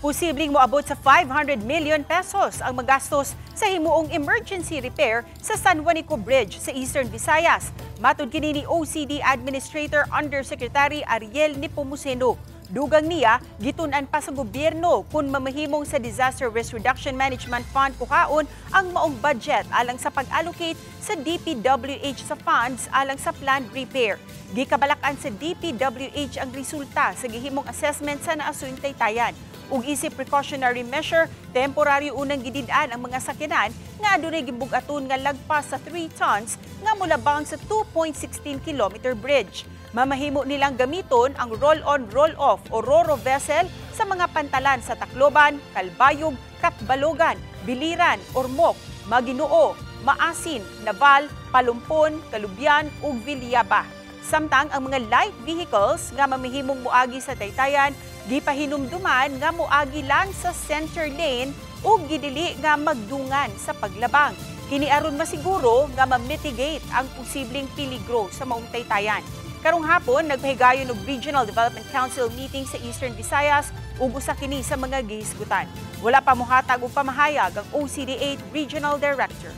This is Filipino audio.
Posibleng moabot sa 500 million pesos ang magastos sa himuong emergency repair sa San Juanico Bridge sa Eastern Visayas. Matud kini ni OCD Administrator Undersecretary Ariel Nepomuceno. Dugang niya, gitun-an pa sa gobyerno kung mamahimong sa Disaster Risk Reduction Management Fund kuhaon ang maong budget alang sa pag-allocate sa DPWH sa funds alang sa planned repair. Gikabalakan sa DPWH ang resulta sa gihimong assessment sa naasuing taytayan. Ug isip precautionary measure, temporary unang gidid-an ang mga sakyanan nga adunay gibugaton nga lagpas sa 3 tons nga molabang sa 2.16 kilometer bridge. Mamahimo nilang gamiton ang roll-on, roll-off o RoRo vessel sa mga pantalan sa Tacloban, Calbayog, Catbalogan, Biliran, Ormoc, Maginoo, Maasin, Naval, Palumpon, Kalubian ug Villaba. Samtang ang mga light vehicles nga mamahimong muagi sa taytayan, gipahinumduman nga muagi lang sa center lane ug gidili nga magdungan sa paglabang. Kini aron masiguro nga ma-mitigate ang posibleng peligro sa maong taytayan. Karong hapon, nagpahigayon og Regional Development Council meeting sa Eastern Visayas ug usa kini sa mga gihisgutan. Wala pa mohatag og pamahayag ang OCD8 Regional Director.